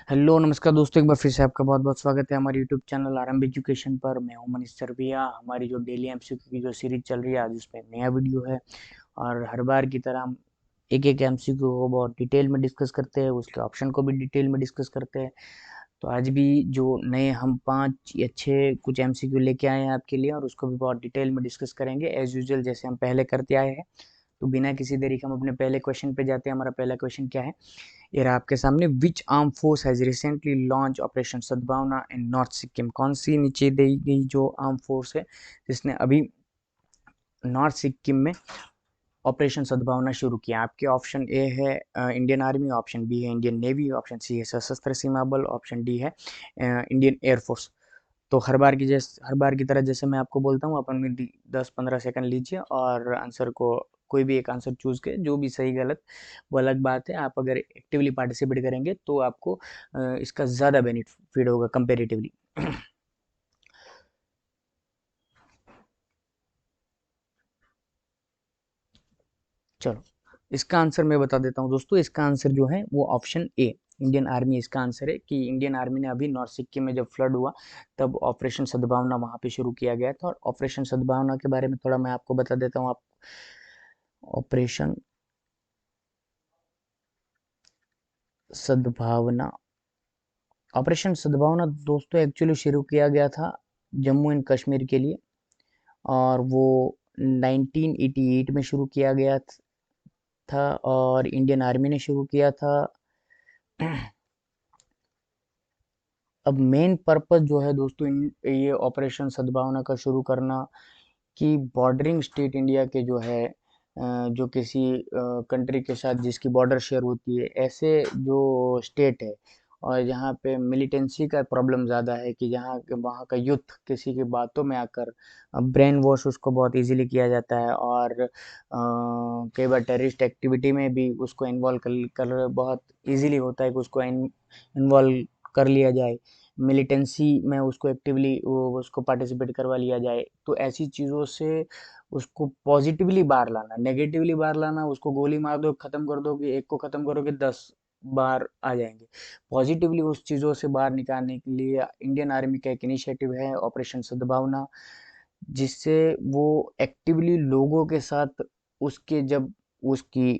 Hello नमस्कार दोस्तों, एक बार फिर से आपका बहुत बहुत स्वागत है हमारे यूट्यूब चैनल आरंभ एजुकेशन पर। मैं हूं मनीष सरविया। हमारी जो डेली एमसीक्यू की जो सीरीज चल रही है, आज उसमें नया वीडियो है। और हर बार की तरह हम एक एक एमसीक्यू को बहुत डिटेल में डिस्कस करते हैं, उसके ऑप्शन को भी डिटेल में डिस्कस करते हैं। तो आज भी जो नए हम 5 या 6 कुछ एमसीक्यू लेके आए हैं आपके लिए, और उसको भी बहुत डिटेल में डिस्कस करेंगे एज यूजुअल, जैसे हम पहले करते आए हैं। तो बिना किसी देरी के हम अपने पहले क्वेश्चन पे जाते हैं। हमारा पहला क्वेश्चन क्या है, ये रहा आपके सामने। Which arm force has recently launch operation Sadbhavana in north Sikkim? कौन सी नीचे दी गई जो आर्म फोर्स है जिसने अभी नॉर्थ सिक्किम में ऑपरेशन सद्भावना शुरू किया? आपके ऑप्शन ए है इंडियन आर्मी, ऑप्शन बी है इंडियन नेवी, ऑप्शन सी है सशस्त्र सीमा बल, ऑप्शन डी है इंडियन एयरफोर्स। तो हर बार की तरह जैसे मैं आपको बोलता हूँ, अपन में 10-15 सेकंड लीजिए और आंसर को कोई भी एक आंसर चूज करें। जो भी सही गलत वो अलग बात है। आप अगर एक्टिवली पार्टिसिपेट करेंगे तो आपको इसका ज़्यादा बेनिफिट होगा कंपेरेटिवली। चलो, इसका आंसर मैं बता देता हूँ दोस्तों। इसका आंसर जो है वो ऑप्शन ए इंडियन आर्मी इसका आंसर है। कि इंडियन आर्मी ने अभी नॉर्थ सिक्किम में जब फ्लड हुआ तब ऑपरेशन सद्भावना वहां पे शुरू किया गया था। और ऑपरेशन सद्भावना के बारे में थोड़ा मैं आपको बता देता हूँ। आप ऑपरेशन सद्भावना ऑपरेशन सद्भावना दोस्तों एक्चुअली शुरू किया गया था जम्मू एंड कश्मीर के लिए। और वो 1988 में शुरू किया गया था, और इंडियन आर्मी ने शुरू किया था। अब मेन पर्पस जो है दोस्तों ये ऑपरेशन सद्भावना का शुरू करना, कि बॉर्डरिंग स्टेट इंडिया के जो है जो किसी कंट्री के साथ जिसकी बॉर्डर शेयर होती है, ऐसे जो स्टेट है और जहाँ पे मिलिटेंसी का प्रॉब्लम ज़्यादा है, कि जहाँ वहाँ का यूथ किसी की बातों में आकर ब्रेन वॉश उसको बहुत इजीली किया जाता है। और कई बार टेररिस्ट एक्टिविटी में भी उसको इन्वॉल्व कर बहुत इजीली होता है कि उसको इन्वॉल्व कर लिया जाए, मिलिटेंसी में उसको एक्टिवली उसको पार्टिसिपेट करवा लिया जाए। तो ऐसी चीज़ों से उसको पॉजिटिवली बाहर लाना, नेगेटिवली बाहर लाना, उसको गोली मार दो खत्म कर दो, कि एक को खत्म करोगे 10 बार आ जाएंगे। पॉजिटिवली उस चीज़ों से बाहर निकालने के लिए इंडियन आर्मी का एक इनिशिएटिव है ऑपरेशन सद्भावना, जिससे वो एक्टिवली लोगों के साथ उसके जब उसकी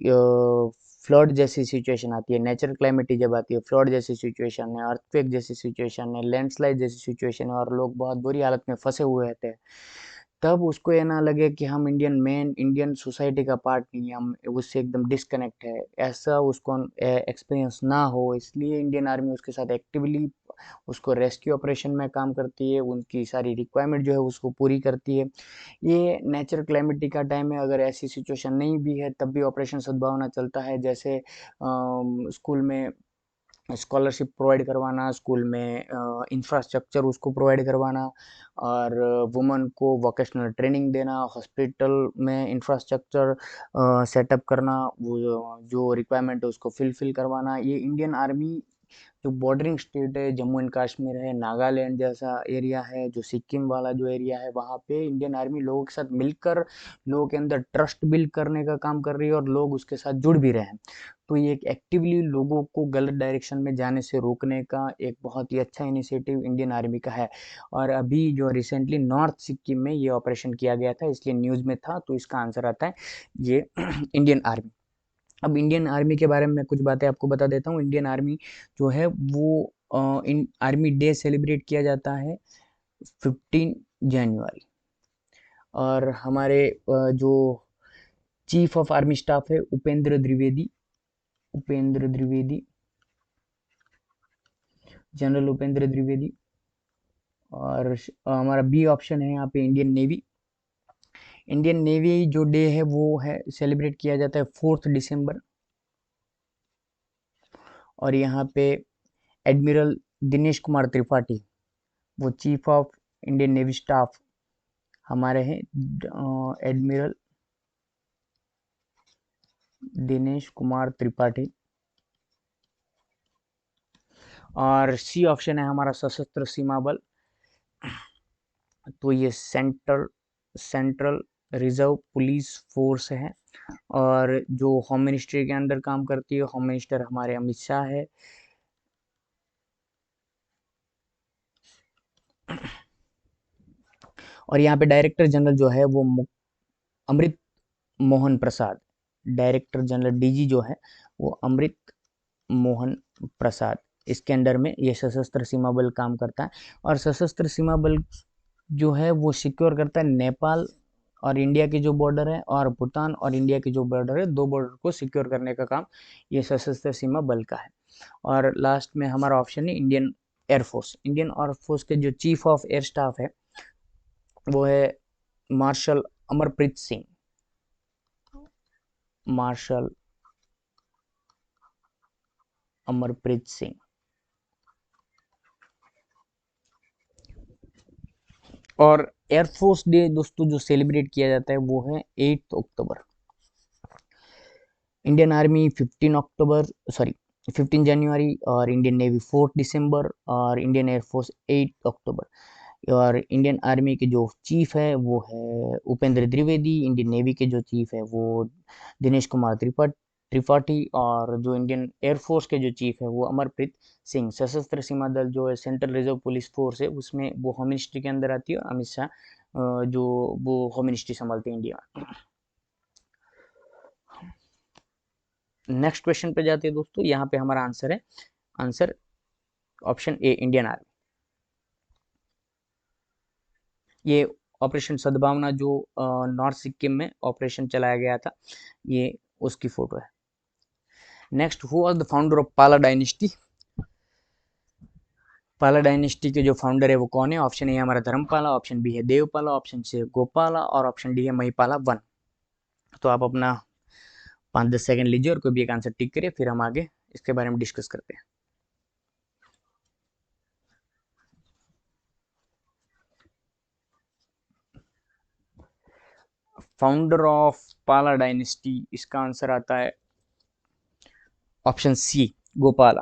फ्लड जैसी सिचुएशन आती है, नेचुरल क्लाइमिटी जब आती है, फ्लड जैसी सिचुएशन है, अर्थक्वेक जैसी सिचुएशन है, लैंडस्लाइड जैसी सिचुएशन है, और लोग बहुत बुरी हालत में फंसे हुए रहते हैं, तब उसको ये ना लगे कि हम इंडियन सोसाइटी का पार्ट नहीं है, हम उससे एकदम डिस्कनेक्ट है, ऐसा उसको एक्सपीरियंस ना हो, इसलिए इंडियन आर्मी उसके साथ एक्टिवली उसको रेस्क्यू ऑपरेशन में काम करती है, उनकी सारी रिक्वायरमेंट जो है उसको पूरी करती है। ये नेचुरल क्लाइमेटी का टाइम है, अगर ऐसी सिचुएशन नहीं भी है तब भी ऑपरेशन सद्भावना चलता है। जैसे स्कूल में स्कॉलरशिप प्रोवाइड करवाना, स्कूल में इंफ्रास्ट्रक्चर उसको प्रोवाइड करवाना, और वुमन को वोकेशनल ट्रेनिंग देना, हॉस्पिटल में इंफ्रास्ट्रक्चर सेटअप करना, वो जो रिक्वायरमेंट है उसको फिल करवाना। ये इंडियन आर्मी जो बॉर्डरिंग स्टेट है, जम्मू एंड कश्मीर है, नागालैंड जैसा एरिया है, जो सिक्किम वाला जो एरिया है, वहाँ पे इंडियन आर्मी लोगों के साथ मिलकर लोगों के अंदर ट्रस्ट बिल्ड करने का काम कर रही है, और लोग उसके साथ जुड़ भी रहे हैं। तो ये एक एक्टिवली लोगों को गलत डायरेक्शन में जाने से रोकने का एक बहुत ही अच्छा इनिशिएटिव इंडियन आर्मी का है। और अभी जो रिसेंटली नॉर्थ सिक्किम में ये ऑपरेशन किया गया था, इसलिए न्यूज़ में था, तो इसका आंसर आता है ये इंडियन आर्मी। अब इंडियन आर्मी के बारे में मैं कुछ बातें आपको बता देता हूँ। इंडियन आर्मी जो है वो इन आर्मी डे सेलिब्रेट किया जाता है 15 जनवरी। और हमारे जो चीफ ऑफ आर्मी स्टाफ है उपेंद्र द्विवेदी, जनरल उपेंद्र द्विवेदी। और हमारा बी ऑप्शन है यहाँ पे इंडियन नेवी। इंडियन नेवी जो डे है वो है सेलिब्रेट किया जाता है 4 दिसंबर। और यहाँ पे एडमिरल दिनेश कुमार त्रिपाठी, वो chief of Indian navy staff हमारे हैं, एडमिरल दिनेश कुमार त्रिपाठी। और सी ऑप्शन है हमारा सशस्त्र सीमा बल। तो ये सेंट्रल रिजर्व पुलिस फोर्स है। और जो होम मिनिस्ट्री के अंदर काम करती है, होम मिनिस्टर हमारे अमित शाह है। और यहाँ पे डायरेक्टर जनरल जो है वो अमृत Mohan Prasad, director general DG जो है वो अमृत मोहन प्रसाद, इसके अंडर में ये सशस्त्र सीमा बल काम करता है। और सशस्त्र सीमा बल जो है वो सिक्योर करता है नेपाल और इंडिया के जो बॉर्डर है, और भूटान और इंडिया के जो बॉर्डर है, दो बॉर्डर को सिक्योर करने का काम ये सशस्त्र सीमा बल का है। और लास्ट में हमारा ऑप्शन है इंडियन एयरफोर्स। इंडियन एयरफोर्स के जो चीफ ऑफ एयर स्टाफ है वो है मार्शल अमरप्रीत सिंह, मार्शल अमरप्रीत सिंह। और एयरफोर्स डे दोस्तों जो सेलिब्रेट किया जाता है वो है 8 अक्टूबर। इंडियन आर्मी 15 अक्टूबर, सॉरी 15 जनवरी, और इंडियन नेवी 4 दिसंबर, और इंडियन एयरफोर्स 8 अक्टूबर। और इंडियन आर्मी के जो चीफ है वो है उपेंद्र द्विवेदी, इंडियन नेवी के जो चीफ है वो दिनेश कुमार त्रिपाठी, और जो इंडियन एयरफोर्स के जो चीफ है वो अमरप्रीत सिंह। सशस्त्र सीमा दल जो है सेंट्रल रिजर्व पुलिस फोर्स है, उसमें वो होम मिनिस्ट्री के अंदर आती है, और अमित शाह जो वो होम मिनिस्ट्री संभालते हैं इंडिया। नेक्स्ट क्वेश्चन पे जाते हैं दोस्तों। यहाँ पे हमारा आंसर है, answer option A Indian army. ये ऑपरेशन सद्भावना जो नॉर्थ सिक्किम में ऑपरेशन चलाया गया था, ये उसकी फोटो है। Next, who was the founder of Pala dynasty. पाला डायनेस्टी के जो फाउंडर है वो कौन है? ऑप्शन ए हमारा धर्मपाला, ऑप्शन बी है देवपाला, ऑप्शन सी गोपाला, और ऑप्शन डी है महिपाला वन। तो आप अपना 5-10 सेकंड लीजिए और कोई भी एक आंसर टिक करिए, फिर हम आगे इसके बारे में डिस्कस करते हैं। फाउंडर ऑफ पाला डायनेस्टी, इसका आंसर आता है option C Gopala.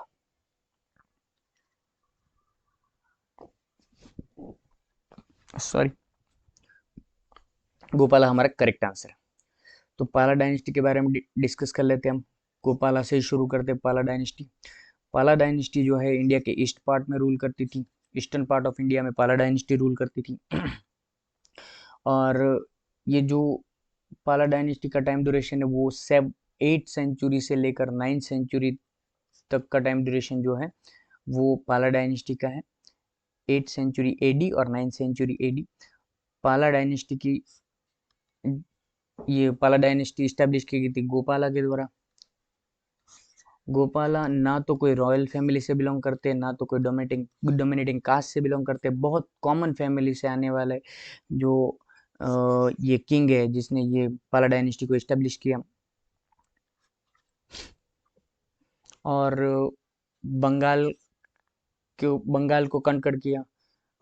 Sorry, Gopala हमारा करेक्ट आंसर है। तो पाला डायनेस्टी के बारे में डिस्कस कर लेते हैं हम। गोपाला से ही शुरू करते हैं पाला डायनेस्टी। पाला डायनेस्टी जो है इंडिया के ईस्ट पार्ट में रूल करती थी, ईस्टर्न पार्ट ऑफ इंडिया में पाला डायनेस्टी रूल करती थी। और ये जो पाला डायनेस्टी का टाइम ड्यूरेशन है वो 8 सेंचुरी से लेकर 9 सेंचुरी तक का टाइम ड्यूरेशन जो है वो पाला डायनेस्टी का है। 8 सेंचुरी एडी और 9 सेंचुरी एडी। पाला डायनेस्टी की, ये पाला डायनेस्टी स्टैब्लिश की गई थी गोपाला के द्वारा। गोपाला ना तो कोई रॉयल फैमिली से बिलोंग करते, ना तो कोई डोमिनेटिंग कास्ट से बिलोंग करते, बहुत कॉमन फैमिली से आने वाले जो ये किंग है जिसने ये पाला डायनेस्टी को स्टैब्लिश किया। और बंगाल को कनकड़ किया,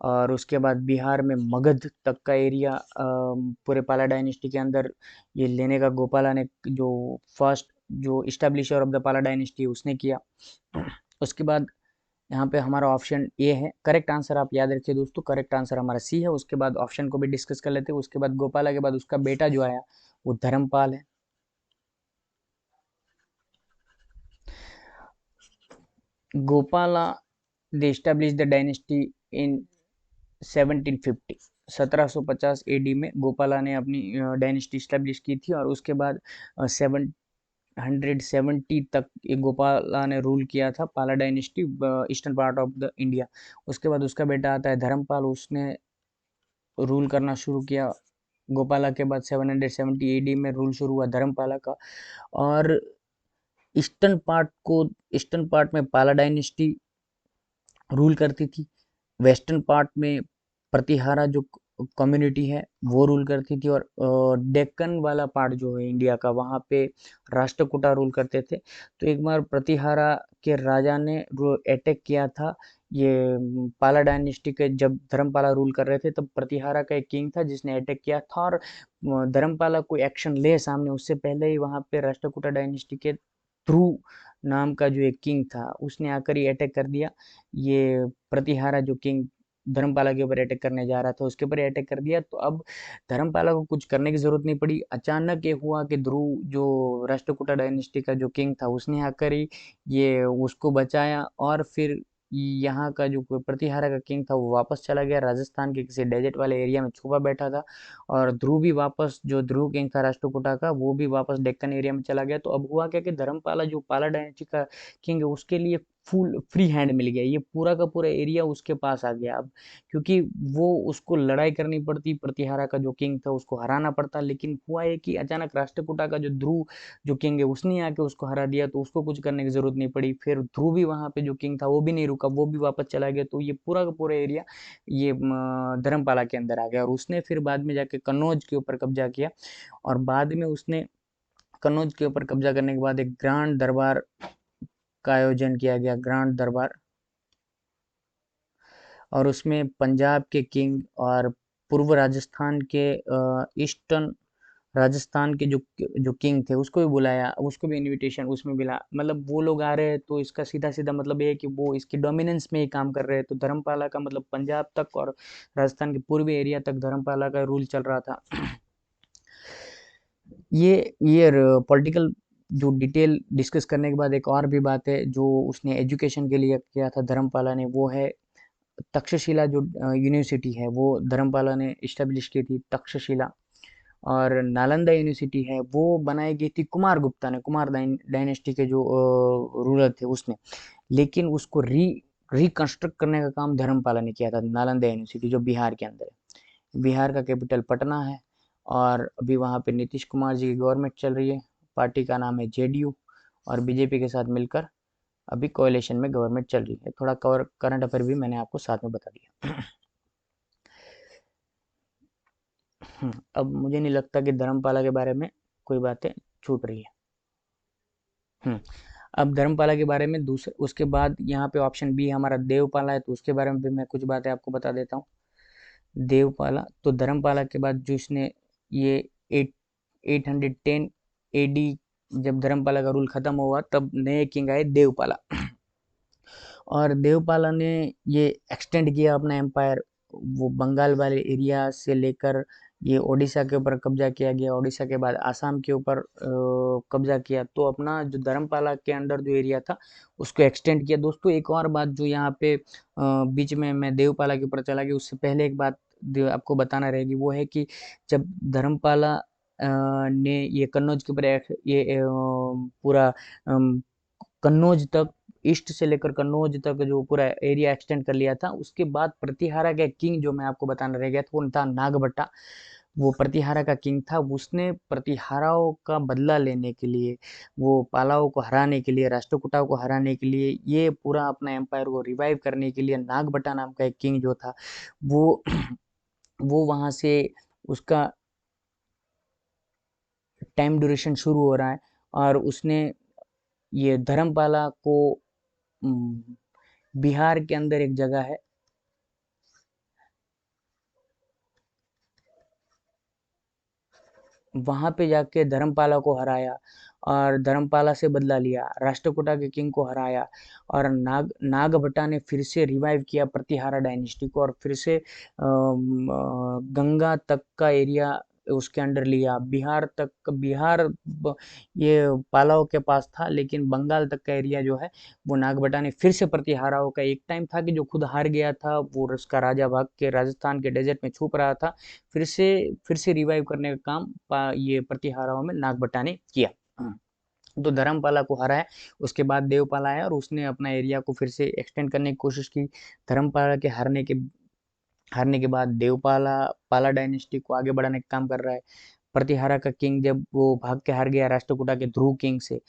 और उसके बाद बिहार में मगध तक का एरिया पूरे पाला डायनेस्टी के अंदर ये लेने का गोपाला ने, जो फर्स्ट जो इस्टेब्लिशर ऑफ द पाला डायनेस्टी उसने किया। उसके बाद यहाँ पे हमारा ऑप्शन ए है करेक्ट आंसर। आप याद रखिए दोस्तों, करेक्ट आंसर हमारा सी है। उसके बाद ऑप्शन को भी डिस्कस कर लेते हैं। उसके बाद गोपाला के बाद उसका बेटा जो आया वो धर्मपाल है। Gopala they establish the dynasty in 1750, 1750 AD में गोपाला ने अपनी डायनेस्टी स्टैब्लिश की थी। और उसके बाद 770 तक ये गोपाला ने रूल किया था पाला dynasty eastern part of the India. उसके बाद उसका बेटा आता है धर्मपाल, उसने रूल करना शुरू किया। गोपाला के बाद 770 एडी में रूल शुरू हुआ धर्मपाला का। और ईस्टर्न पार्ट में पाला डायनेस्टी रूल करती थी। वेस्टर्न पार्ट में प्रतिहारा जो कम्युनिटी है वो रूल करती थी। और डेक्कन वाला पार्ट जो है इंडिया का, वहाँ पे राष्ट्रकूटा रूल करते थे। तो एक बार प्रतिहारा के राजा ने अटैक किया था ये पाला डायनेस्टी के, जब धर्मपाला रूल कर रहे थे तब प्रतिहारा का एक किंग था जिसने अटैक किया था। और धर्मपाला कोई एक्शन ले सामने उससे पहले ही वहाँ पे राष्ट्रकूटा डायनेस्टी के ध्रुव नाम का जो एक किंग था उसने आकर ही अटैक कर दिया। ये प्रतिहारा जो किंग धर्मपाला के ऊपर अटैक करने जा रहा था उसके ऊपर अटैक कर दिया। तो अब धर्मपाला को कुछ करने की जरूरत नहीं पड़ी। अचानक ये हुआ कि ध्रुव जो राष्ट्रकूटा डायनेस्टी का जो किंग था उसने आकर ही ये उसको बचाया। और फिर यहाँ का जो प्रतिहारा का किंग था वो वापस चला गया, राजस्थान के किसी डेजर्ट वाले एरिया में छुपा बैठा था। और ध्रुव भी वापस, जो ध्रुव किंग था राष्ट्रकूटा का, वो भी वापस डेक्कन एरिया में चला गया। तो अब हुआ क्या कि धर्मपाला जो पाला डायनेस्टी का किंग है उसके लिए फुल फ्री हैंड मिल गया, ये पूरा का पूरा एरिया उसके पास आ गया अब। क्योंकि वो उसको लड़ाई करनी पड़ती, प्रतिहारा का जो किंग था उसको हराना पड़ता, लेकिन हुआ है कि अचानक राष्ट्रकूटा का जो ध्रुव जो किंग है उसने आके उसको हरा दिया, तो उसको कुछ करने की जरूरत नहीं पड़ी। फिर ध्रुव भी वहां पे जो किंग था वो भी नहीं रुका, वो भी वापस चला गया। तो ये पूरा का पूरा एरिया ये धर्मपाला के अंदर आ गया, और उसने फिर बाद में जाके कन्नौज के ऊपर कब्जा किया। और बाद में उसने कन्नौज के ऊपर कब्जा करने के बाद एक ग्रांड दरबार का आयोजन किया गया, ग्रांड दरबार। और उसमें पंजाब के किंग और पूर्व राजस्थान के ईस्टर्न राजस्थान के जो जो किंग थे उसको भी बुलाया, उसको भी इनविटेशन उसमें मिला। मतलब वो लोग आ रहे हैं तो इसका सीधा सीधा मतलब ये है कि वो इसकी डोमिनेंस में ही काम कर रहे हैं। तो धर्मपाला का मतलब पंजाब तक और राजस्थान के पूर्वी एरिया तक धर्मपाला का रूल चल रहा था। ये पॉलिटिकल जो डिटेल डिस्कस करने के बाद एक और भी बात है जो उसने एजुकेशन के लिए किया था धर्मपाला ने, वो है तक्षशिला। जो यूनिवर्सिटी है वो धर्मपाला ने इस्टेब्लिश की थी, तक्षशिला। और नालंदा यूनिवर्सिटी है वो बनाई गई थी कुमार गुप्ता ने, कुमार डायनेस्टी के जो रूलर थे उसने। लेकिन उसको रिकंस्ट्रक्ट करने का काम धर्मपाला ने किया था। नालंदा यूनिवर्सिटी जो बिहार के अंदर है, बिहार का कैपिटल पटना है। और अभी वहाँ पे नीतीश कुमार जी की गवर्नमेंट चल रही है, पार्टी का नाम है जेडीयू, और बीजेपी के साथ मिलकर अभी कोalition में गवर्नमेंट चल रही है। थोड़ा करंट अफेयर भी मैंने आपको साथ में बता दिया। अब मुझे नहीं लगता कि धर्मपाला के बारे में कोई बातें छूट रही है। हम्म, अब धर्मपाला के बारे में दूसरे, उसके बाद यहाँ पे ऑप्शन बी हमारा देवपाला है, तो उसके बारे में भी मैं कुछ बातें आपको बता देता हूँ। देवपाला, तो धर्मपाला के बाद जो इसने ये 810 AD, जब धर्मपाला का रूल खत्म हुआ तब नए किंग आए देवपाला। और देवपाला ने ये एक्सटेंड किया अपना एम्पायर, वो बंगाल वाले एरिया से लेकर ये ओडिशा के ऊपर कब्जा किया गया, ओडिशा के बाद आसाम के ऊपर कब्जा किया। तो अपना जो धर्मपाला के अंडर जो एरिया था उसको एक्सटेंड किया। दोस्तों एक और बात जो यहाँ पे बीच में मैं देवपाला के ऊपर चला गया, उससे पहले एक बात आपको बताना रहेगी, वो है कि जब धर्मपाला ने ये कन्नौज के ऊपर ये पूरा कन्नौज तक, ईस्ट से लेकर कन्नौज तक जो पूरा एरिया एक्सटेंड कर लिया था, उसके बाद प्रतिहारा का किंग जो मैं आपको बताना रह गया था वो था नागभट्टा। वो प्रतिहारा का किंग था, उसने प्रतिहाराओं का बदला लेने के लिए, वो पालाओं को हराने के लिए, राष्ट्रकूटाओं को हराने के लिए, ये पूरा अपना एम्पायर को रिवाइव करने के लिए नागभट्टा नाम का एक किंग जो था वो वो वहां से उसका टाइम ड्यूरेशन शुरू हो रहा है। और उसने ये धर्मपाला को बिहार के अंदर एक जगह है, वहां पे जाके धर्मपाला को हराया और धर्मपाला से बदला लिया, राष्ट्रकूटा के किंग को हराया। और नागभट्टा ने फिर से रिवाइव किया प्रतिहारा डायनेस्टी को, और फिर से गंगा तक का एरिया उसके अंडर लिया, बिहार तक। ये पालाव के पास था, लेकिन बंगाल तक का एरिया जो है वो नागभट्टा ने फिर से प्रतिहाराओं का, एक टाइम था कि जो खुद हार गया था, वो उसका राजा भाग के राजस्थान के डेजर्ट में छुप रहा था, फिर से रिवाइव करने का काम ये प्रतिहाराओं में नागभट्टा ने किया। तो धर्मपाला को हराया, उसके बाद देवपाला आया और उसने अपना एरिया को फिर से एक्सटेंड करने की कोशिश की। धर्मपाला के हारने के बाद देवपाला पाला डायनेस्टी को आगे बढ़ाने का काम कर रहा है। प्रतिहारा का किंग जब वो भाग के हार गया राष्ट्रकूटा के ध्रुव किंग से,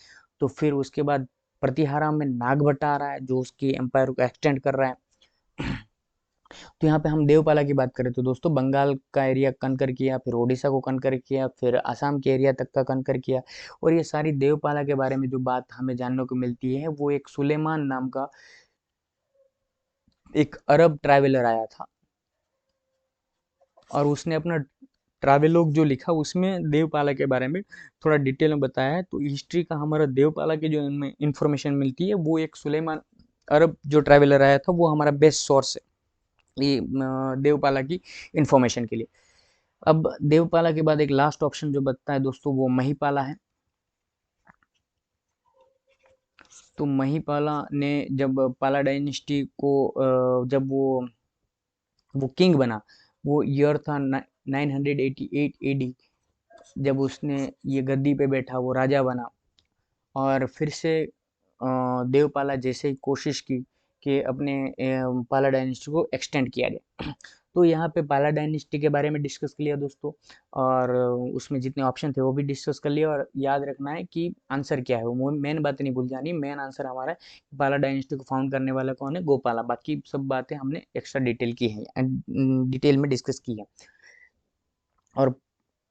तो फिर उसके बाद प्रतिहारा में नागभट्टा आ रहा है जो उसकी एम्पायर को एक्सटेंड कर रहा है। तो यहाँ पे हम देवपाला की बात करें तो दोस्तों बंगाल का एरिया कनकर किया, फिर ओडिशा को कनकर किया, फिर असम के एरिया तक का कनकर किया। और ये सारी देवपाला के बारे में जो बात हमें जानने को मिलती है वो एक सुलेमान नाम का एक अरब ट्रैवलर आया था, और उसने अपना ट्रैवेलॉग जो लिखा उसमें देवपाला के बारे में थोड़ा डिटेल में बताया है। तो हिस्ट्री का हमारा देवपाला की जो इनमें इंफॉर्मेशन मिलती है वो एक सुलेमान अरब जो ट्रैवलर आया था वो हमारा बेस्ट सोर्स है ये देवपाला की इंफॉर्मेशन के लिए। अब देवपाला के बाद एक लास्ट ऑप्शन जो बचता है दोस्तों वो महिपाला है। तो महिपाला ने जब पाला डायनेस्टी को जब वो किंग बना, वो ईयर था 988 एडी, जब उसने ये गद्दी पे बैठा, वो राजा बना। और फिर से देवपाला जैसे ही कोशिश की कि अपने पाला डायनेस्टी को एक्सटेंड किया जाए। तो यहाँ पे पाला डायनेस्टी के बारे में डिस्कस कर लिया दोस्तों, और उसमें जितने ऑप्शन थे वो भी डिस्कस कर लिया। और याद रखना है कि आंसर क्या है, वो मेन बात नहीं भूल जानी। मेन आंसर हमारा है पाला डायनेस्टी को फाउंड करने वाला कौन है, गोपाला। बाकी सब बातें हमने एक्स्ट्रा डिटेल की है, डिटेल में डिस्कस की है। और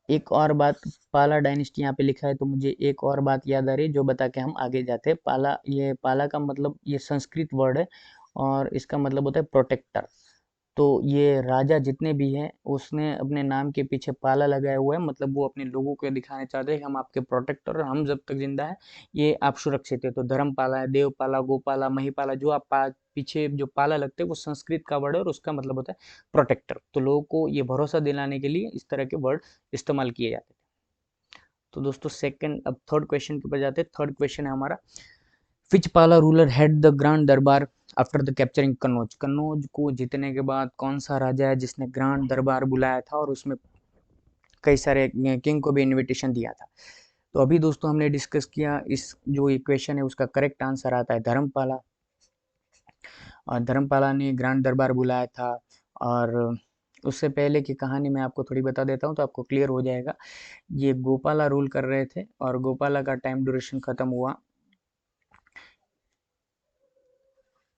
एक और बात, पाला डायनेस्टी यहाँ पे लिखा है तो मुझे एक और बात याद आ रही है जो बता के हम आगे जाते हैं। पाला, ये पाला का मतलब, ये संस्कृत वर्ड है और इसका मतलब होता है प्रोटेक्टर। तो ये राजा जितने भी हैं उसने अपने नाम के पीछे पाला लगाया हुआ है, मतलब वो अपने लोगों को दिखाना चाहते हैं कि हम आपके प्रोटेक्टर, और हम जब तक जिंदा है ये आप सुरक्षित है। तो धर्मपाला है, देवपाला, गोपाला, महिपाला, जो आप पीछे जो पाला लगते हैं वो संस्कृत का वर्ड है और उसका मतलब होता है प्रोटेक्टर। तो लोगों को ये भरोसा दिलाने के लिए इस तरह के वर्ड इस्तेमाल किए जाते हैं। तो दोस्तों सेकंड, अब थर्ड क्वेश्चन के ऊपर जाते हैं। थर्ड क्वेश्चन है हमारा, विच पाला रूलर हैड द ग्रांड दरबार after the capturing Kannauj. Kannauj को जीतने के बाद कौन सा राजा है जिसने ग्रांड दरबार बुलाया था और उसमें कई सारे किंग को भी इनविटेशन दिया था। तो अभी दोस्तों हमने डिस्कस किया, इस जो इक्वेशन है उसका करेक्ट आंसर आता है धर्मपाला। और धर्मपाला ने ग्रांड दरबार बुलाया था। और उससे पहले की कहानी मैं आपको थोड़ी बता देता हूँ तो आपको क्लियर हो जाएगा। ये गोपाला रूल कर रहे थे और गोपाला का टाइम ड्यूरेशन खत्म हुआ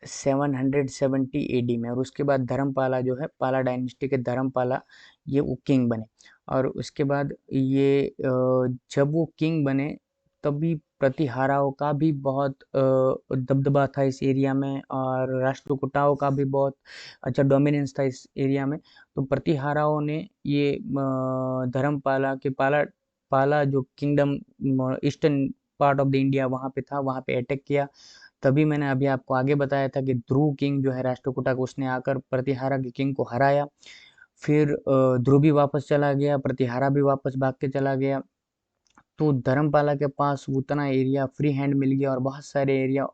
770 एडी में। और उसके बाद धर्मपाला जो है, पाला डायनेस्टी के धर्मपाला, ये वो किंग बने। और उसके बाद ये जब वो किंग बने तभी प्रतिहाराओं का भी बहुत दबदबा था इस एरिया में, और राष्ट्रकूटाओं का भी बहुत अच्छा डोमिनेंस था इस एरिया में। तो प्रतिहाराओं ने ये धर्मपाला के पाला पाला जो kingdom eastern part of the India वहाँ पे था, वहाँ पे अटैक किया। तभी मैंने अभी आपको आगे बताया था कि ध्रुव किंग जो है राष्ट्रकूटा का, उसने आकर प्रतिहारा के किंग को हराया। फिर ध्रुव भी वापस चला गया, प्रतिहारा भी वापस भाग के चला गया। तो धर्मपाला के पास उतना एरिया फ्री हैंड मिल गया और बहुत सारे एरिया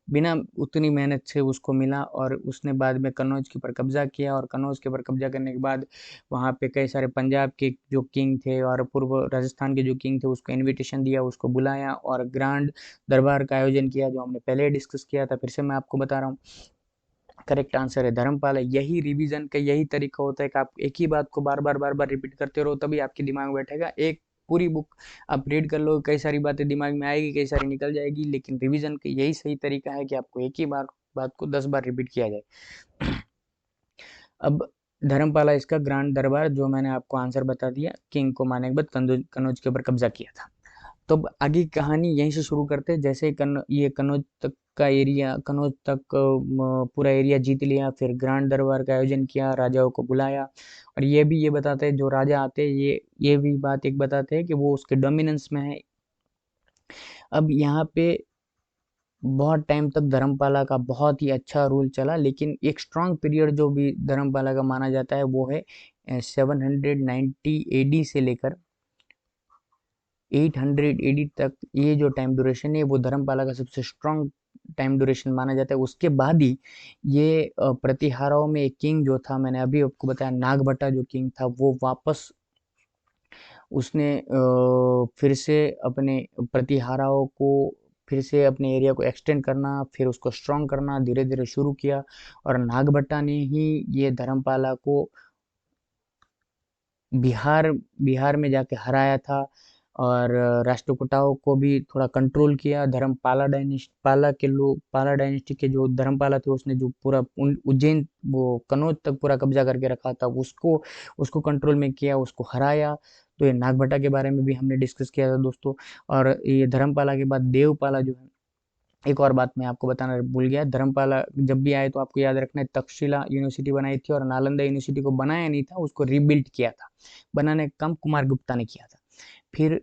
बिना उतनी मेहनत से उसको मिला। और उसने बाद में कन्नौज के ऊपर कब्जा किया, और कन्नौज के ऊपर कब्जा करने के बाद वहाँ पे कई सारे पंजाब के जो किंग थे और पूर्व राजस्थान के जो किंग थे उसको इनविटेशन दिया, उसको बुलाया और ग्रांड दरबार का आयोजन किया, जो हमने पहले डिस्कस किया था। फिर से मैं आपको बता रहा हूँ, करेक्ट आंसर है धर्मपाला। यही रिवीजन का यही तरीका होता है कि आप एक ही बात को बार बार रिपीट करते रहो, तभी आपके दिमाग में बैठेगा। एक पूरी बुक आप रीड कर लो, कई सारी बातें दिमाग में आएगी, कई सारी निकल जाएगी, लेकिन रिवीजन का यही सही तरीका है कि आपको एक ही बार बात को 10 बार रिपीट किया जाए। अब धर्मपाला इसका ग्रांड दरबार, जो मैंने आपको आंसर बता दिया, किंग को मारने के बाद कन्नौज के ऊपर कब्जा किया था। तो अब आगे की कहानी यहीं से शुरू करते हैं। जैसे ही ये कन्नौज तक का एरिया, कन्नौज तक पूरा एरिया जीत लिया, फिर ग्रांड दरबार का आयोजन किया, राजाओं को बुलाया। और ये भी ये बताते हैं, जो राजा आते हैं ये भी बात एक बताते हैं कि वो उसके डोमिनेंस में है। अब यहाँ पे बहुत टाइम तक धर्मपाला का बहुत ही अच्छा रूल चला, लेकिन एक स्ट्रांग पीरियड जो भी धर्मपाला का माना जाता है वो है 790 एडी से लेकर 800 एडी तक। ये जो टाइम ड्यूरेशन है वो धर्मपाला का सबसे स्ट्रांग टाइम ड्यूरेशन माना जाता है। उसके बाद ही ये प्रतिहाराओं में एक किंग जो था, मैंने अभी आपको बताया, नागभट्टा जो किंग था, वो वापस उसने फिर से अपने प्रतिहाराओं को, फिर से अपने एरिया को एक्सटेंड करना, फिर उसको स्ट्रांग करना धीरे धीरे शुरू किया। और नागभट्टा ने ही ये धर्मपाला को बिहार बिहार में जाके हराया था। और राष्ट्रकूटाओं को भी थोड़ा कंट्रोल किया। धर्मपाला डायनेस्टी, पाला के लोग, पाला डायनेस्टी के जो धर्मपाला थे उसने जो पूरा उज्जैन, वो कनौज तक पूरा कब्जा करके रखा था, उसको उसको कंट्रोल में किया, उसको हराया। तो ये नागभट्टा के बारे में भी हमने डिस्कस किया था दोस्तों। और ये धर्मपाला के बाद देवपाला जो है, एक और बात मैं आपको बताना भूल गया, धर्मपाला जब भी आए तो आपको याद रखना है, तक्षशिला यूनिवर्सिटी बनाई थी और नालंदा यूनिवर्सिटी को बनाया नहीं था, उसको रीबिल्ड किया था। बनाने का काम कुमार गुप्ता ने किया था। फिर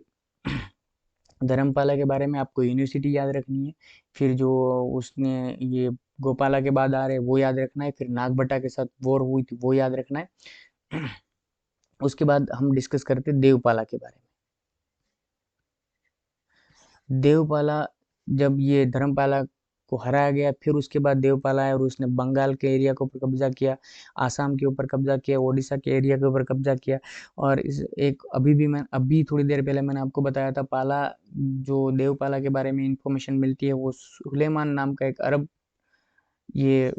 धर्मपाला के बारे में आपको यूनिवर्सिटी याद रखनी है। फिर जो उसने ये गोपाला के बाद आ रहे वो याद रखना है। फिर नागभट्टा के साथ वॉर हुई थी वो याद रखना है। उसके बाद हम डिस्कस करते हैं देवपाला के बारे में। देवपाला, जब ये धर्मपाला को हराया गया। फिर उसके बाद देवपाल आया और उसने बंगाल के एरिया के ऊपर कब्जा किया, आसाम के ऊपर कब्जा किया, उड़ीसा के एरिया के ऊपर कब्जा किया। और इस एक अभी थोड़ी देर पहले मैंने आपको बताया था पाला, जो देवपाला के बारे में इंफॉर्मेशन मिलती है वो सुलेमान नाम का एक अरब ये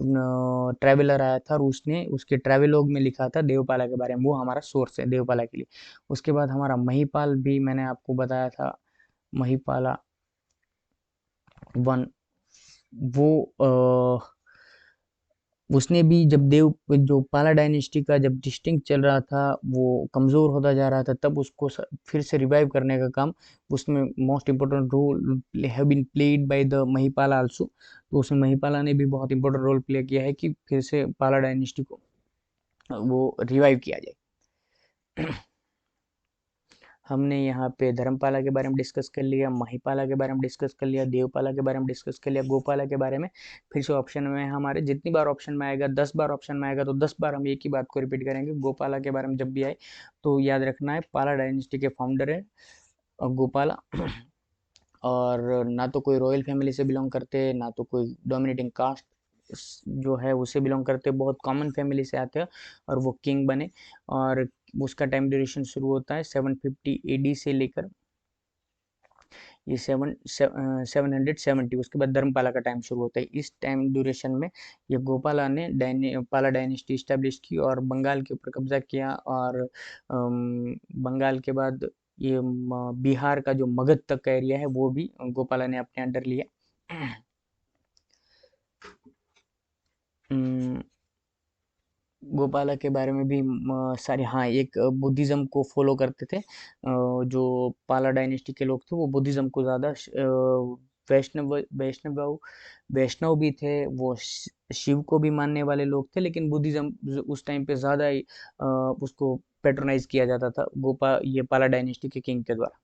ट्रैवलर आया था और उसने उसके ट्रैवलॉग में लिखा था देवपाला के बारे में, वो हमारा सोर्स है देवपाला के लिए। उसके बाद हमारा महिपाल भी मैंने आपको बताया था, महिपाला वन, वो उसने भी जब जो पाला डायनेस्टी का जब डिस्टिंक्ट चल रहा था, वो कमज़ोर होता जा रहा था, तब उसको फिर से रिवाइव करने का काम उसमें most important role have been played by the Mahipala also. तो उसमें महिपाला ने भी बहुत इंपॉर्टेंट रोल प्ले किया है कि फिर से पाला डायनेस्टी को वो रिवाइव किया जाए। हमने यहाँ पे धर्मपाला के बारे में डिस्कस कर लिया, महिपाला के बारे में डिस्कस कर लिया, देवपाला के बारे में डिस्कस कर लिया, गोपाला के बारे में। फिर से ऑप्शन में हमारे जितनी बार ऑप्शन में आएगा, 10 बार ऑप्शन में आएगा तो 10 बार हम एक ही बात को रिपीट करेंगे। गोपाला के बारे में जब भी आए तो याद रखना है पाला डायनेस्टी के फाउंडर है गोपाला। और ना तो कोई रॉयल फैमिली से बिलोंग करते, ना तो कोई डोमिनेटिंग कास्ट जो है उसे बिलोंग करते, बहुत कॉमन फैमिली से आते हैं और वो किंग बने। और उसका टाइम ड्यूरेशन शुरू होता है 750 एडी से लेकर ये 770, उसके बाद धर्मपाला का टाइम शुरू होता है। इस टाइम ड्यूरेशन में ये गोपाला ने पाला डायनेस्टी इस्टेब्लिश की और बंगाल के ऊपर कब्जा किया। और बंगाल के बाद ये बिहार का जो मगध तक का एरिया है वो भी गोपाला ने अपने अंडर लिया। गोपाला के बारे में भी सारे, हाँ, एक बुद्धिज़्म को फॉलो करते थे। जो पाला डायनेस्टी के लोग थे वो बुद्धिज़्म को ज़्यादा वैष्णव वैष्णव वैष्णव भी थे, वो शिव को भी मानने वाले लोग थे, लेकिन बुद्धिज़्म उस टाइम पे ज़्यादा ही उसको पेट्रोनाइज किया जाता था ये पाला डायनेस्टी के किंग के द्वारा।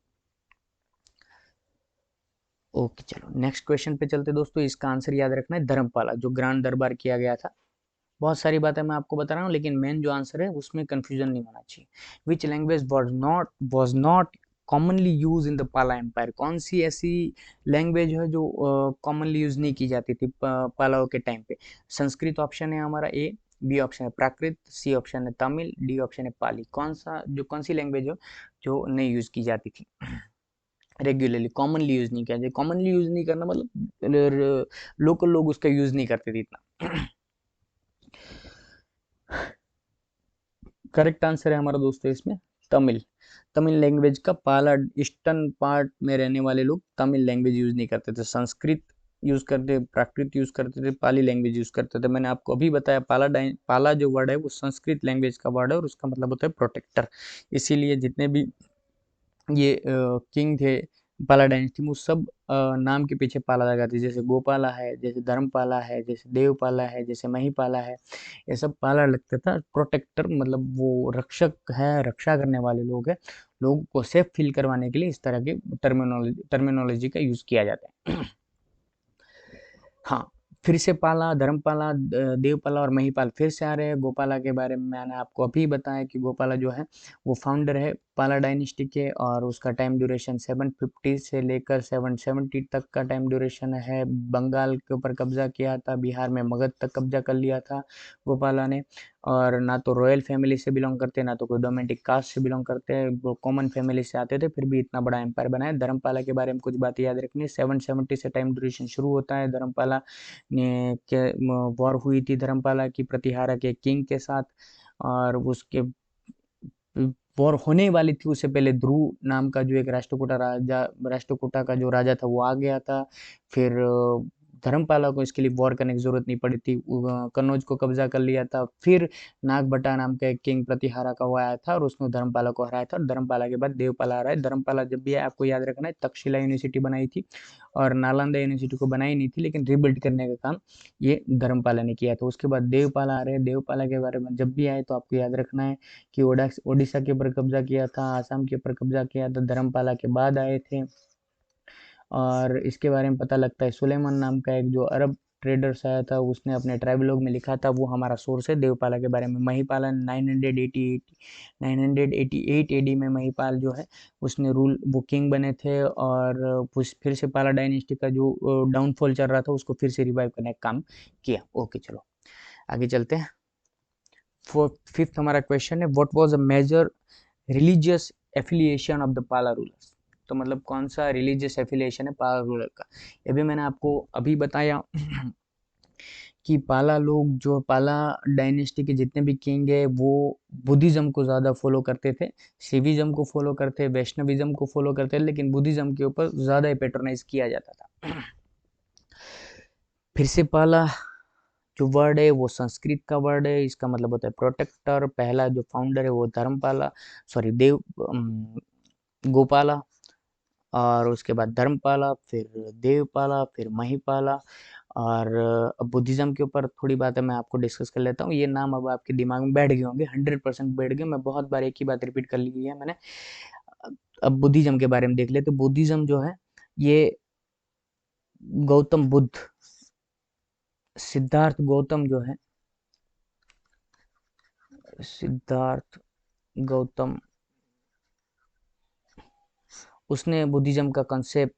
ओके, चलो नेक्स्ट क्वेश्चन पे चलते दोस्तों। इसका आंसर याद रखना है धर्मपाला, जो ग्रांड दरबार किया गया था। बहुत सारी बातें मैं आपको बता रहा हूँ, लेकिन मेन जो आंसर है उसमें कंफ्यूजन नहीं होना चाहिए। Which language was not commonly use in the पाला एम्पायर? कौन सी ऐसी लैंग्वेज है जो कॉमनली यूज नहीं की जाती थी पालाओं के टाइम पे? संस्कृत ऑप्शन है हमारा ए, बी ऑप्शन है प्राकृत, सी ऑप्शन है तमिल, डी ऑप्शन है पाली। कौन सी लैंग्वेज हो जो नहीं यूज की जाती थी रेगुलरली, कॉमनली यूज नहीं किया जाए? कॉमनली यूज नहीं करना मतलब लोकल लोग उसका यूज नहीं करते थे इतना। करेक्ट आंसर है हमारा दोस्तों इसमें तमिल। तमिल लैंग्वेज का पाला ईस्टर्न पार्ट में रहने वाले लोग तमिल लैंग्वेज यूज नहीं करते थे, संस्कृत यूज करते, प्राकृत यूज करते थे, पाली लैंग्वेज यूज करते थे। मैंने आपको अभी बताया पाला जो वर्ड है वो संस्कृत लैंग्वेज का वर्ड है और उसका मतलब होता है प्रोटेक्टर। इसीलिए जितने भी ये किंग थे पाला डायनेस्टी में, वो सब नाम के पीछे पाला लगाती, जैसे गोपाला है, जैसे धर्मपाला है, जैसे देवपाला है, जैसे महिपाला है, ये सब पाला लगता था। प्रोटेक्टर मतलब वो रक्षक है, रक्षा करने वाले लोग हैं, लोगों को सेफ फील करवाने के लिए इस तरह के टर्मिनोलॉजी का यूज किया जाता है। हाँ, फिर से पाला, धर्मपाला, देवपाला और महिपाल फिर से आ रहे हैं। गोपाला के बारे में मैंने आपको अभी बताया कि गोपाला जो है वो फाउंडर है पाला डायनेस्टी के, और उसका टाइम ड्यूरेशन 750 से लेकर 770 तक का टाइम ड्यूरेशन है। बंगाल के ऊपर कब्जा किया था, बिहार में मगध तक कब्जा कर लिया था गोपाला ने। और ना तो रॉयल फैमिली से बिलोंग करते, ना तो कोई डोमेस्टिक कास्ट से बिलोंग करते हैं, वो कॉमन फैमिली से आते थे, फिर भी इतना बड़ा एम्पायर बनाया। धर्मपाला के बारे में कुछ बातें याद रखनी है। 770 से टाइम ड्यूरेशन शुरू होता है। धर्मपाला ने के वॉर हुई थी धर्मपाला की प्रतिहारा के किंग के साथ, और उसके वॉर होने वाली थी उससे पहले ध्रुव नाम का जो एक राष्ट्रकूटा का जो राजा था वो आ गया था। फिर धर्मपाला को इसके लिए वॉर करने की जरूरत नहीं पड़ी थी, कन्नौज को कब्जा कर लिया था। फिर नागभट्टा नाम का एक किंग प्रतिहारा का वो आया था और उसने धर्मपाला को हराया था। और धर्मपाला के बाद देवपाला आ रहा है। धर्मपाला जब भी आया आपको याद रखना है तक्षशिला यूनिवर्सिटी बनाई थी और नालंदा यूनिवर्सिटी को बनाई नहीं थी, लेकिन रिबिल्ड करने का काम ये धर्मपाला ने किया था। उसके बाद देवपाला आ रहे हैं। देवपाला के बारे में जब भी आए तो आपको याद रखना है कि ओडिशा के ऊपर कब्जा किया था, आसाम के ऊपर कब्जा किया था, धर्मपाला के बाद आए थे। और इसके बारे में पता लगता है सुलेमान नाम का एक जो अरब ट्रेडर्स आया था, उसने अपने ट्रैवलॉग में लिखा था, वो हमारा सोर्स है देवपाला के बारे में। महिपाल 988 एडी में महिपाल जो है उसने रूल, वो किंग बने थे, और फिर से पाला डायनेस्टी का जो डाउनफॉल चल रहा था उसको फिर से रिवाइव करने का काम किया। ओके चलो आगे चलते हैं। फिफ्थ हमारा क्वेश्चन है, what was a major religious affiliation of the Pala rulers. तो मतलब कौन सा रिलीजियस एफिलिएशन है पाला रूलर का। ये भी मैंने आपको अभी बताया कि पाला लोग, जो पाला डायनेस्टी के जितने भी किंग है वो बुद्धिज्म को ज़्यादा फॉलो करते थे, शिविज्म को फॉलो करते, वैष्णविज्म को फॉलो करते, लेकिन बुद्धिज्म के ऊपर ज़्यादा ही पेट्रोनाइज किया जाता था। फिर से पाला जो वर्ड है वो संस्कृत का वर्ड है, इसका मतलब होता है प्रोटेक्टर। पहला जो फाउंडर है वो धर्मपाला, सॉरी गोपाला, और उसके बाद धर्मपाला, फिर देवपाला, फिर महिपाला। और अब बुद्धिज्म के ऊपर थोड़ी बातें मैं आपको डिस्कस कर लेता हूँ। ये नाम अब आपके दिमाग में बैठ गए होंगे, 100% बैठ गए। मैं बहुत बार एक ही बात रिपीट कर ली है मैंने। अब बुद्धिज्म के बारे में देख लेते। बुद्धिज्म जो है ये गौतम बुद्ध, सिद्धार्थ गौतम जो है, सिद्धार्थ गौतम, उसने बुद्धिज्म का कंसेप्ट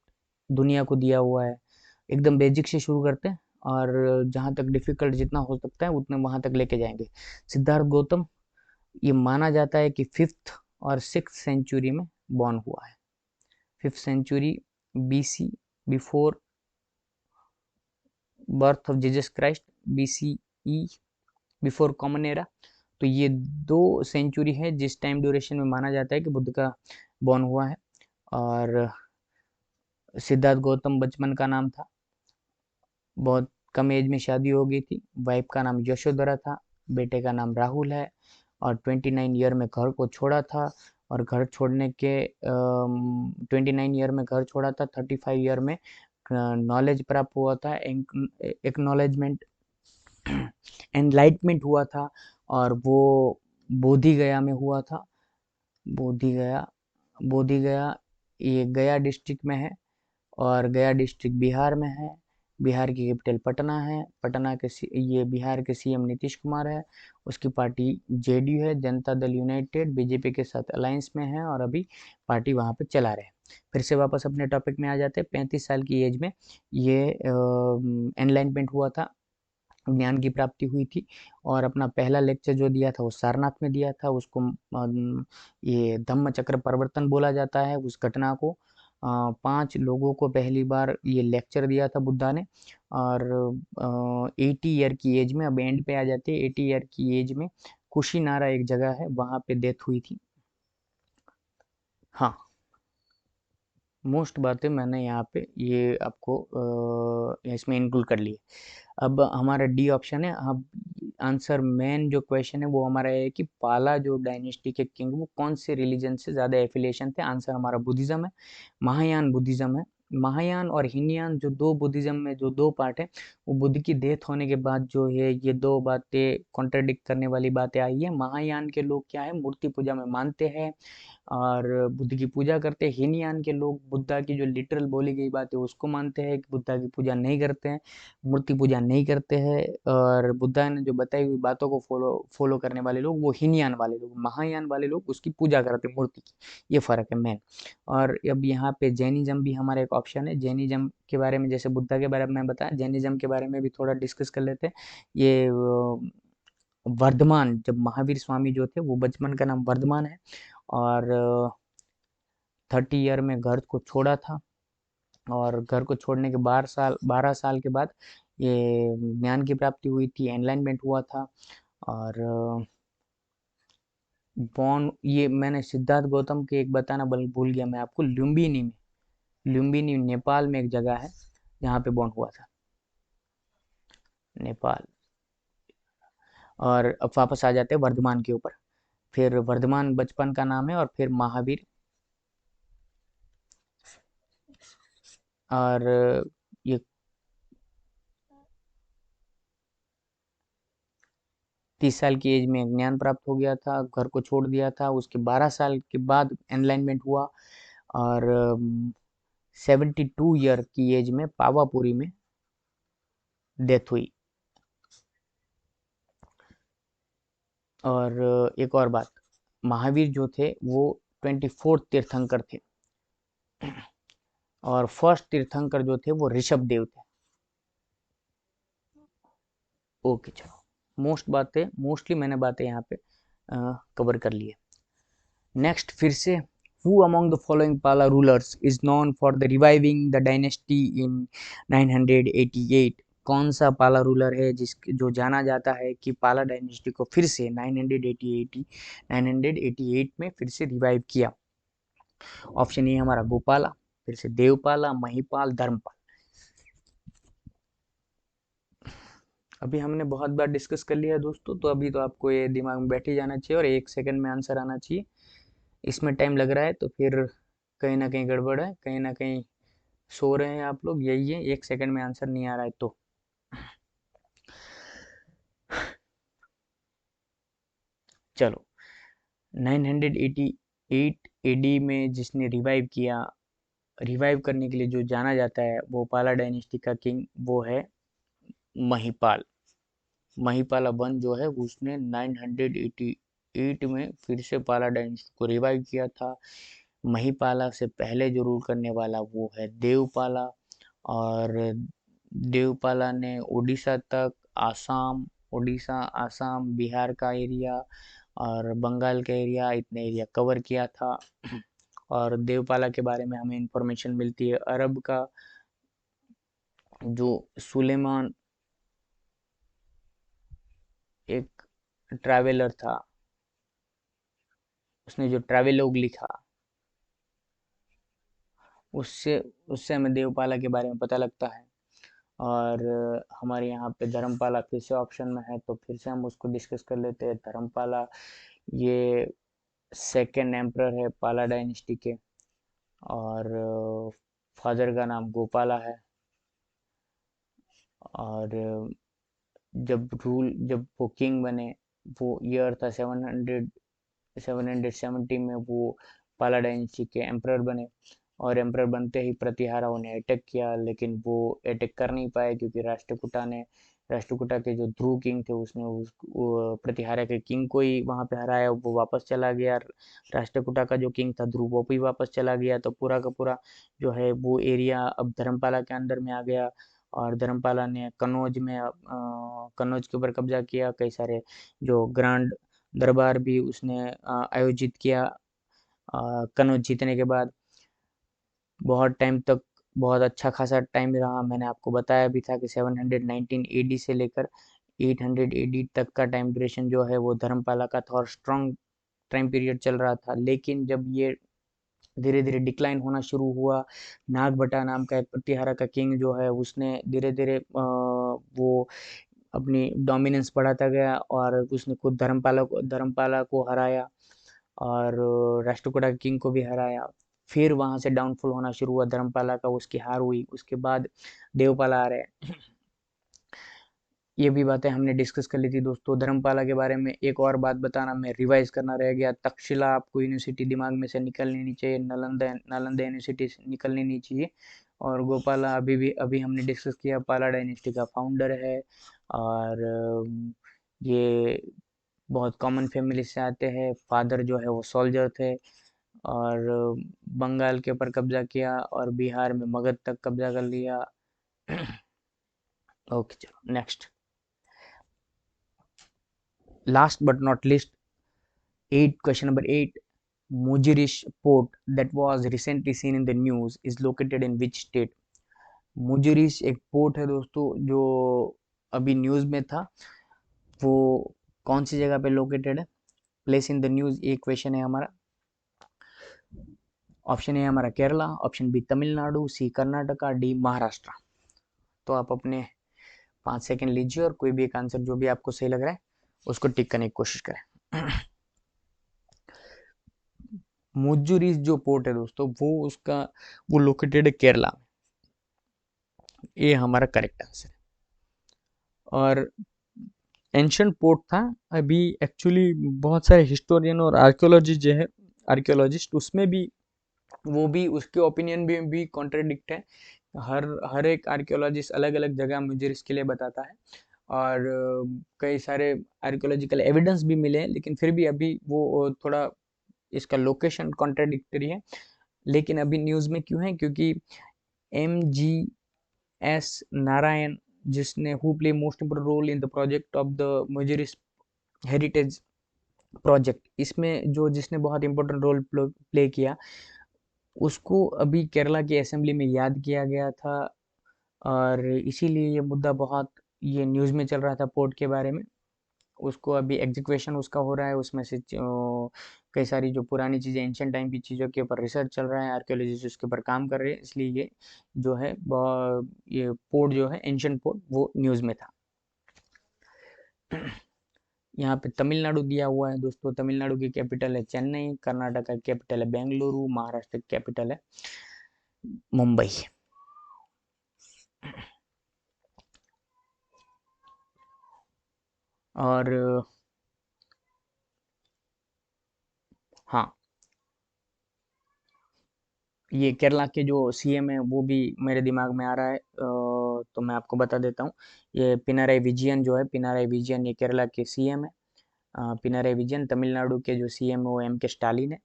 दुनिया को दिया हुआ है। एकदम बेसिक से शुरू करते हैं और जहाँ तक डिफिकल्ट जितना हो सकता है उतने वहाँ तक लेके जाएंगे। सिद्धार्थ गौतम, ये माना जाता है कि 5th और 6th सेंचुरी में बॉर्न हुआ है। 5th century BC, before birth of Jesus Christ, BCE, before common era. तो ये 2 सेंचुरी है जिस टाइम ड्यूरेशन में माना जाता है कि बुद्ध का बॉर्न हुआ है। और सिद्धार्थ गौतम बचपन का नाम था, बहुत कम एज में शादी हो गई थी। वाइफ का नाम यशोधरा था, बेटे का नाम राहुल है। और 29 ईयर में घर को छोड़ा था, और घर छोड़ने के 29 ईयर में घर छोड़ा था, 35 ईयर में नॉलेज प्राप्त हुआ था, एक्नॉलेजमेंट, एनलाइटमेंट हुआ था, और वो बोधि गया में हुआ था। बोधि गया, बोधि गया ये गया डिस्ट्रिक्ट में है, और गया डिस्ट्रिक्ट बिहार में है। बिहार की कैपिटल पटना है। पटना के ये बिहार के सीएम नीतीश कुमार है। उसकी पार्टी जेडीयू है, जनता दल यूनाइटेड, बीजेपी के साथ अलायंस में है, और अभी पार्टी वहाँ पे चला रहे हैं। फिर से वापस अपने टॉपिक में आ जाते हैं। 35 साल की एज में ये एनलाइनमेंट हुआ था, ज्ञान की प्राप्ति हुई थी। और अपना पहला लेक्चर जो दिया था वो सारनाथ में दिया था। उसको ये धम्म चक्र परिवर्तन बोला जाता है उस घटना को। 5 लोगों को पहली बार ये लेक्चर दिया था बुद्धा ने। और 80 ईयर की एज में, अब एंड पे आ जाते हैं, 80 ईयर की एज में कुशीनारा एक जगह है वहाँ पे डेथ हुई थी। हाँ, मोस्ट बातें मैंने यहाँ पे ये आपको इसमें इंक्लूड कर ली। अब हमारा डी ऑप्शन है। अब आंसर, मेन जो क्वेश्चन है वो हमारा है कि पाला जो डायनेस्टी के किंग वो कौन से रिलीजन से ज़्यादा एफिलिएशन थे। आंसर हमारा बुद्धिज्म है, महायान बुद्धिज्म है। महायान और हीनयान जो 2 बुद्धिज्म में जो 2 पार्ट है, वो बुद्ध की डेथ होने के बाद जो है ये 2 बातें कॉन्ट्रडिक्ट करने वाली बातें आई है। महायान के लोग क्या है, मूर्ति पूजा में मानते हैं और बुद्ध की पूजा करते हैं। हीनयान के लोग बुद्धा की जो लिटरल बोली गई बात है उसको मानते हैं, कि बुद्धा की पूजा नहीं करते हैं, मूर्ति पूजा नहीं करते हैं। और बुद्धा ने जो बताई हुई बातों को फॉलो करने वाले लोग वो हीनयान वाले लोग। महायान वाले लोग उसकी पूजा करते हैं, मूर्ति की। ये फर्क है मेन। और अब यहाँ पे जैनिज्म भी हमारा एक ऑप्शन है। जैनिज्म के बारे में, जैसे बुद्धा के बारे में मैं बताया, जैनिज्म के बारे में भी थोड़ा डिस्कस कर लेते हैं। ये वर्धमान, जब महावीर स्वामी जो थे वो बचपन का नाम वर्धमान है, और 30 ईयर में घर को छोड़ा था। और घर को छोड़ने के 12 साल के बाद ये ज्ञान की प्राप्ति हुई थी, एनलाइनमेंट हुआ था। और बॉर्न, ये मैंने सिद्धार्थ गौतम के एक बताना भूल गया मैं आपको, लुम्बिनी में, लुम्बिनी नेपाल में एक जगह है जहाँ पे बॉर्न हुआ था, नेपाल। और अब वापस आ जाते हैं वर्धमान के ऊपर। फिर वर्धमान बचपन का नाम है, और फिर महावीर। और ये 30 साल की एज में ज्ञान प्राप्त हो गया था, घर को छोड़ दिया था। उसके 12 साल के बाद एनलाइनमेंट हुआ। और 72 ईयर की एज में पावापुरी में डेथ हुई। और एक और बात, महावीर जो थे वो 24 तीर्थंकर थे, और फर्स्ट तीर्थंकर जो थे वो ऋषभ देव थे। ओके चलो, मोस्टली मैंने बातें यहाँ पे कवर कर ली है। नेक्स्ट फिर से, हु अमंग द फॉलोइंग पाला rulers is known for the reviving the dynasty इन 988? कौन सा पाला रूलर है जिस जो जाना जाता है कि पाला डायनेस्टी को फिर से 988 में फिर से रिवाइव किया? ऑप्शन ए हमारा गोपाला, फिर से देवपाला, महिपाल, धर्मपाल। अभी हमने बहुत बार डिस्कस कर लिया है दोस्तों, तो अभी तो आपको ये दिमाग में बैठ ही जाना चाहिए और 1 सेकंड में आंसर आना चाहिए। इसमें टाइम लग रहा है तो फिर कहीं ना कहीं गड़बड़ है, कहीं ना कहीं सो रहे हैं आप लोग, यही है, 1 सेकंड में आंसर नहीं आ रहा है तो। चलो, 988 एडी में जिसने रिवाइव किया, रिवाइव करने के लिए जो जाना जाता है वो पाला डायनेस्टी का किंग, वो है महिपाल। महिपाला वन जो है उसने 988 में फिर से पाला डायनेस्टी को रिवाइव किया था। महिपाला से पहले जो रूल करने वाला वो है देवपाला, और देवपाला ने उड़ीसा, आसाम, बिहार का एरिया और बंगाल का एरिया, इतने एरिया कवर किया था। और देवपाला के बारे में हमें इंफॉर्मेशन मिलती है अरब का जो सुलेमान एक ट्रैवलर था, उसने जो ट्रैवेलॉग लिखा, उससे उससे हमें देवपाला के बारे में पता लगता है। और हमारे यहाँ पे धर्मपाला फिर से ऑप्शन में है, तो फिर से हम उसको डिस्कस कर लेते हैं। धर्मपाला ये सेकेंड एम्परर है पाला डायनेस्टी के, और फादर का नाम गोपाला है। और जब वो किंग बने, वो ईयर था 770 में वो पाला डायनेस्टी के एम्परर बने। और एम्परर बनते ही प्रतिहाराओं ने अटैक किया, लेकिन वो अटैक कर नहीं पाए क्योंकि राष्ट्रकूटा के जो ध्रुव किंग थे उसने प्रतिहारा के किंग को ही वहां पे हराया, वो वापस चला गया। राष्ट्रकूटा का जो किंग था ध्रुव, वो भी वापस चला गया, तो पूरा का पूरा जो है वो एरिया अब धर्मपाला के अंदर में आ गया। और धर्मपाला ने कन्नौज के ऊपर कब्जा किया, कई सारे जो ग्रांड दरबार भी उसने आयोजित किया। कन्नौज जीतने के बाद बहुत टाइम तक, बहुत अच्छा खासा टाइम रहा, मैंने आपको बताया भी था कि 719 एडी से लेकर 800 एडी तक का टाइम ड्यूरेशन जो है वो धर्मपाला का था, और स्ट्रॉन्ग टाइम पीरियड चल रहा था। लेकिन जब ये धीरे धीरे डिक्लाइन होना शुरू हुआ, नागभटा नाम का एक प्रतिहारा का किंग जो है उसने धीरे धीरे वो अपनी डोमिनेंस बढ़ाता गया, और उसने खुद धर्मपाला को हराया, और राष्ट्रकूटा किंग को भी हराया। फिर वहां से डाउनफॉल होना शुरू हुआ धर्मपाला का, उसकी हार हुई, उसके बाद देवपाला आ रहे। ये भी बातें हमने डिस्कस कर ली थी दोस्तों। धर्मपाला के बारे में एक और बात बताना, मैं रिवाइज करना रह गया, तक्षशिला आपको यूनिवर्सिटी दिमाग में से निकलनी नहीं चाहिए, नालंदा यूनिवर्सिटी निकलनी नहीं चाहिए। और गोपाला अभी हमने डिस्कस किया, पाला डायनेस्टी का फाउंडर है। और ये बहुत कॉमन फैमिली से आते हैं, फादर जो है वो सोल्जर थे, और बंगाल के ऊपर कब्जा किया और बिहार में मगध तक कब्जा कर लिया। ओके चलो next, last but not list, question number 8, Mujirish port that was recently seen in the news is located in which state? मुजरिश एक पोर्ट है दोस्तों जो अभी न्यूज में था, वो कौन सी जगह पे लोकेटेड है? प्लेस इन द न्यूज, ये क्वेश्चन है हमारा। ऑप्शन ए हमारा केरला, ऑप्शन बी तमिलनाडु, सी कर्नाटका, डी महाराष्ट्र। तो आप अपने 5 सेकंड लीजिए और कोई भी एक आंसर जो भी आपको सही लग रहा है उसको टिक करने की कोशिश करें। मुजुरीस जो पोर्ट है दोस्तों वो लोकेटेड है केरला में, ये हमारा करेक्ट आंसर है। और एंशंट पोर्ट था, अभी एक्चुअली बहुत सारे हिस्टोरियन और आर्कियोलॉजिस्ट जो है, उसमें भी वो भी उसके ओपिनियन भी कॉन्ट्रडिक्ट है। हर हर एक आर्कियोलॉजिस्ट अलग अलग जगह मुझे इसके लिए बताता है, और कई सारे आर्कियोलॉजिकल एविडेंस भी मिले हैं, लेकिन फिर भी अभी वो थोड़ा इसका लोकेशन कॉन्ट्राडिक्टरी है। लेकिन अभी न्यूज़ में क्यों है, क्योंकि MGS नारायण, जिसने who play most important role in the project of the Muziris heritage project, इसमें जो जिसने बहुत इंपॉर्टेंट रोल प्ले किया, उसको अभी केरला की असेंबली में याद किया गया था, और इसीलिए ये मुद्दा बहुत ये न्यूज़ में चल रहा था पोर्ट के बारे में। उसको अभी एग्जीक्यूशन उसका हो रहा है, उसमें से कई सारी जो पुरानी चीज़ें, एंशियंट टाइम की चीज़ों के ऊपर रिसर्च चल रहा है, आर्कियोलॉजिस्ट उसके ऊपर काम कर रहे हैं, इसलिए ये जो है ये पोर्ट जो है एंशियंट पोर्ट वो न्यूज़ में था। यहाँ पे तमिलनाडु दिया हुआ है दोस्तों। तमिलनाडु की कैपिटल है चेन्नई, कर्नाटक की कैपिटल है बेंगलुरु, महाराष्ट्र की कैपिटल है मुंबई। और हाँ, ये केरला के जो CM है वो भी मेरे दिमाग में आ रहा है, तो मैं आपको बता देता हूँ। ये पिनाराई विजयन जो है, पिनाराई विजयन ये केरला के CM है। पिनाराई विजयन। तमिलनाडु के जो CM है वो MK स्टालिन है,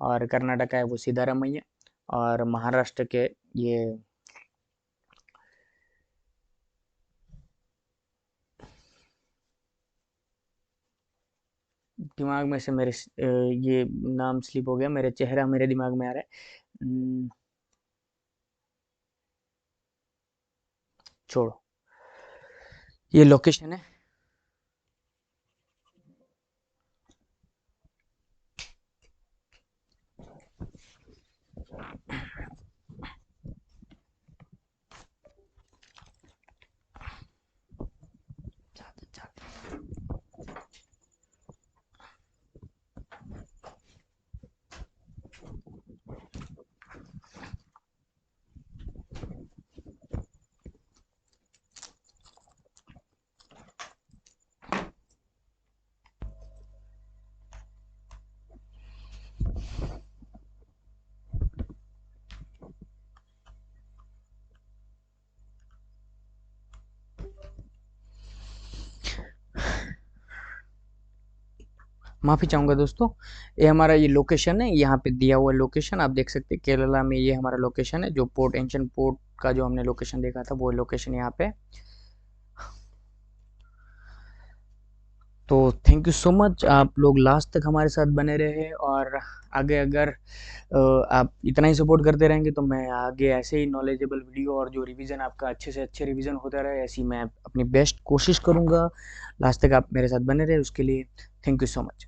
और कर्नाटक का है वो सिद्धारमैया, और महाराष्ट्र के ये दिमाग में से मेरे ये नाम स्लिप हो गया, मेरे चेहरा मेरे दिमाग में आ रहा है। छोड़ो, ये लोकेशन है। माफ़ी चाहूँगा दोस्तों, ये हमारा ये लोकेशन है, यहाँ पे दिया हुआ लोकेशन आप देख सकते हैं, केरला में ये हमारा लोकेशन है, जो पोर्ट एंशियंट पोर्ट का जो हमने लोकेशन देखा था वो लोकेशन यहाँ पे। तो थैंक यू सो मच, आप लोग लास्ट तक हमारे साथ बने रहे, और आगे अगर आप इतना ही सपोर्ट करते रहेंगे तो मैं आगे ऐसे ही नॉलेजेबल वीडियो और जो रिवीजन आपका अच्छे से अच्छे रिवीजन होता रहे, ऐसी मैं अपनी बेस्ट कोशिश करूँगा। लास्ट तक आप मेरे साथ बने रहे, उसके लिए थैंक यू सो मच।